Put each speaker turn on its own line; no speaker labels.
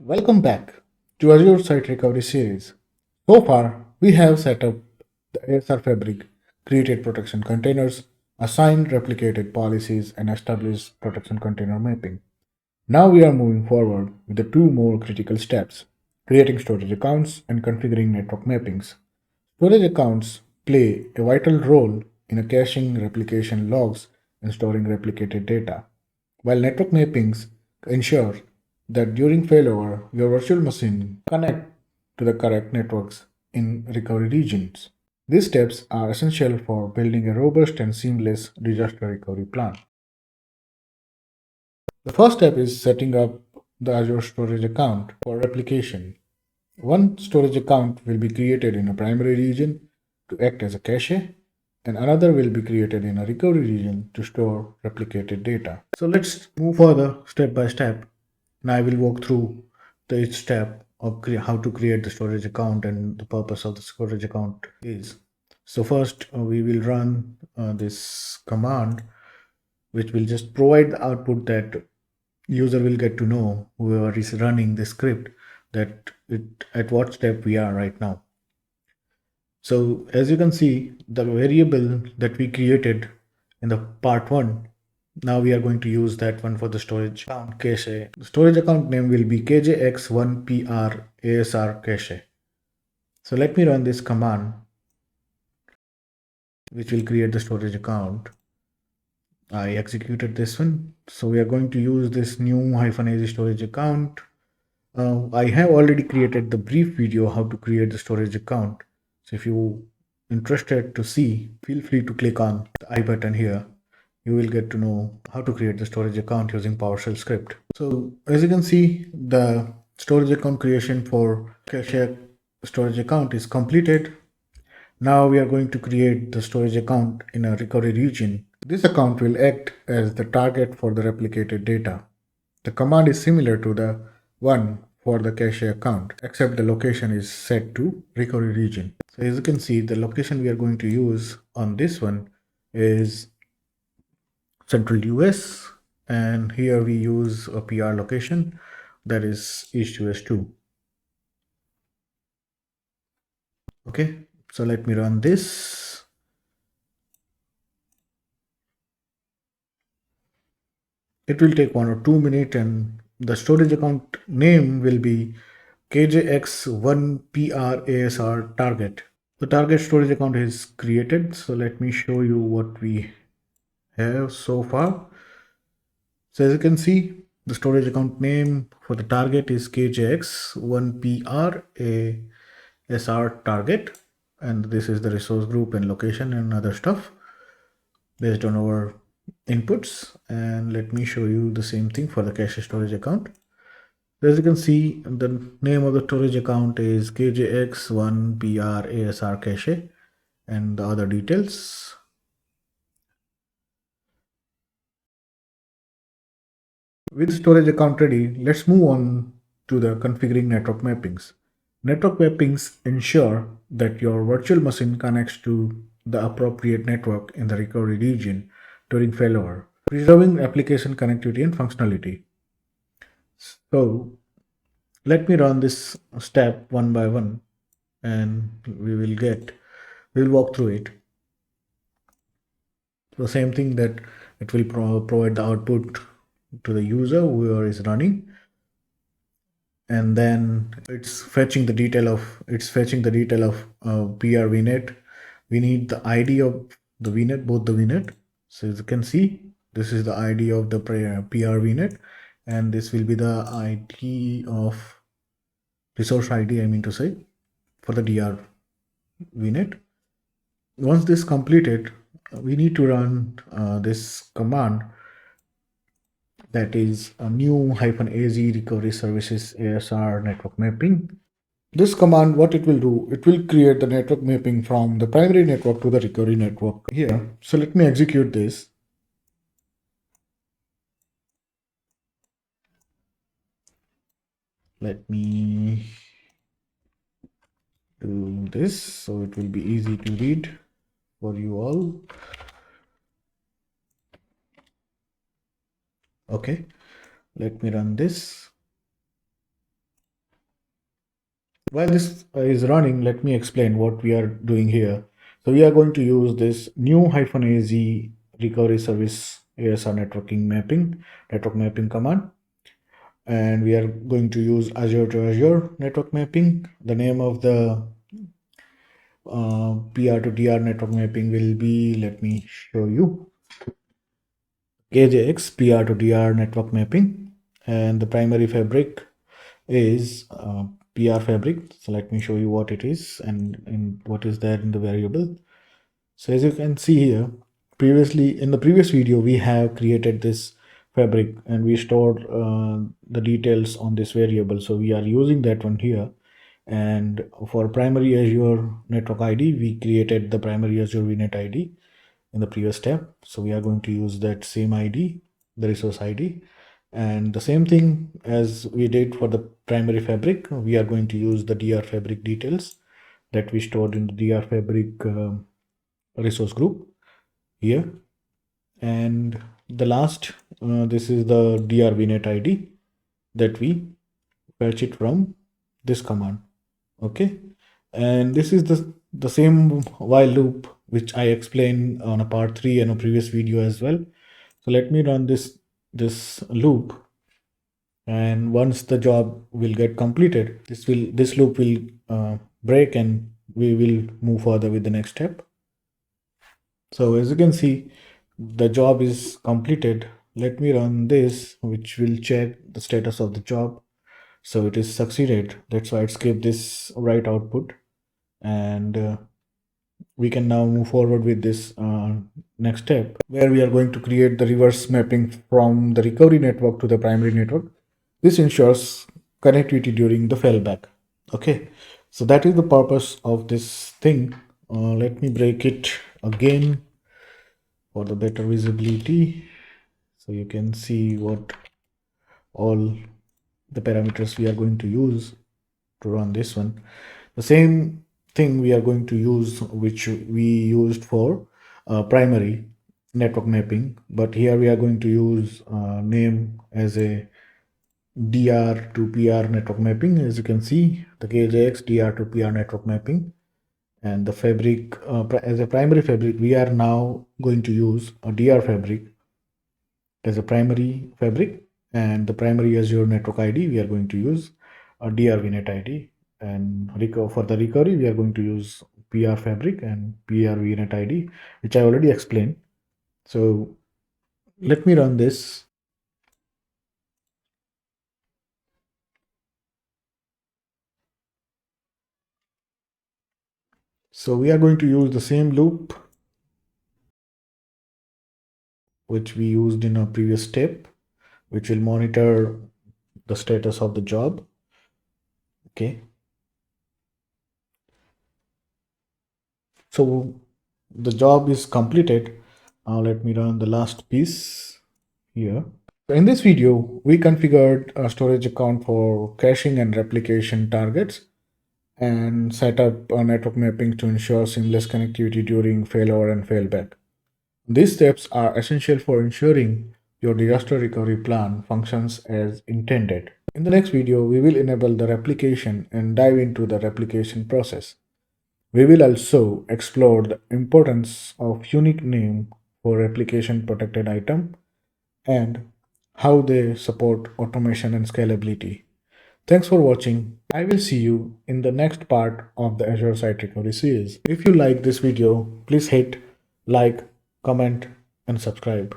Welcome back to Azure Site Recovery series. So far, we have set up the ASR fabric, created protection containers, assigned replicated policies, and established protection container mapping. Now we are moving forward with the two more critical steps, creating storage accounts and configuring network mappings. Storage accounts play a vital role in caching replication logs and storing replicated data, while network mappings ensure that during failover, your virtual machine connect to the correct networks in recovery regions. These steps are essential for building a robust and seamless disaster recovery plan. The first step is setting up the Azure storage account for replication. One storage account will be created in a primary region to act as a cache, and another will be created in a recovery region to store replicated data. So let's move further step by step. Now I will walk through each step of how to create the storage account and the purpose of the storage account is. So first we will run this command which will just provide the output that user will get to know, whoever is running the script, that at what step we are right now. So as you can see, the variable that we created in the part 1, now we are going to use that one for the storage account cache. The storage account name will be kjx1prasr cache. So let me run this command which will create the storage account. I executed this one. So we are going to use this new -az storage account. I have already created the brief video how to create the storage account. So if you interested to see, feel free to click on the I button here. You will get to know how to create the storage account using PowerShell script. So as you can see, the storage account creation for cache storage account is completed. Now we are going to create the storage account in a recovery region. This account will act as the target for the replicated data. The command is similar to the one for the cache account, except the location is set to recovery region. So as you can see, the location we are going to use on this one is Central US, and here we use a PR location that is East US 2. Okay, so let me run this. It will take 1 or 2 minutes, and the storage account name will be KJX1PRASR target. The target storage account is created. So let me show you what we have so far. So as you can see, the storage account name for the target is KJX1PRASR target. And this is the resource group and location and other stuff based on our inputs. And let me show you the same thing for the cache storage account. As you can see, the name of the storage account is KJX1PRASR cache and the other details. With storage account ready, let's move on to the configuring network mappings. Network mappings ensure that your virtual machine connects to the appropriate network in the recovery region during failover, preserving application connectivity and functionality. So let me run this step one by one, and we'll walk through it. The same thing that it will provide the output to the user who is running, and then it's fetching the detail of PR VNet. We need the ID of the VNet, both the VNet. So as you can see, this is the ID of the PR VNet, and this will be the ID of resource ID, I mean to say, for the DR VNet. Once this completed, we need to run this command, that is a new -az recovery services ASR network mapping. This command, what it will do, it will create the network mapping from the primary network to the recovery network here. So let me execute this. Let me do this so it will be easy to read for you all. Okay, let me run this. While this is running, let me explain what we are doing here. So we are going to use this new -az recovery service ASR network mapping command, and we are going to use Azure to Azure network mapping. The name of the PR to DR network mapping will be, let me show you, KJX PR to DR network mapping, and the primary fabric is PR fabric. So let me show you what it is and what is there in the variable. So as you can see here, previously in the previous video, we have created this fabric and we stored the details on this variable. So we are using that one here. And for primary Azure network ID, we created the primary Azure VNet ID in the previous step. So we are going to use that same ID, the resource ID. And the same thing as we did for the primary fabric, we are going to use the DR fabric details that we stored in the DR fabric resource group here. And the last, this is the DR VNet ID that we fetch it from this command. Okay. And this is the same while loop which I explained on a part 3 in a previous video as well. So let me run this loop, and once the job will get completed, this loop will break and we will move further with the next step. So as you can see, the job is completed. Let me run this, which will check the status of the job. So it is succeeded. That's why it's gave this right output, and we can now move forward with this next step, where we are going to create the reverse mapping from the recovery network to the primary network. This ensures connectivity during the failback. Okay, so that is the purpose of this thing. Let me break it again for the better visibility, so you can see what all the parameters we are going to use to run this one. The same thing we are going to use which we used for primary network mapping, but here we are going to use name as a DR to PR network mapping. As you can see, the KJX DR to PR network mapping, and the fabric as a primary fabric, we are now going to use a DR fabric as a primary fabric, and the primary Azure network ID we are going to use a DR VNet ID, and for the recovery we are going to use PR fabric and PR VNet ID, which I already explained. So let me run this. So we are going to use the same loop which we used in a previous step, which will monitor the status of the job. Okay. So the job is completed. Now let me run the last piece here. So in this video, we configured a storage account for caching and replication targets and set up a network mapping to ensure seamless connectivity during failover and failback. These steps are essential for ensuring your disaster recovery plan functions as intended. In the next video, we will enable the replication and dive into the replication process. We will also explore the importance of unique name for replication protected item and how they support automation and scalability. Thanks for watching. I will see you in the next part of the Azure Site Recovery series. If you like this video, please hit like, comment, and subscribe.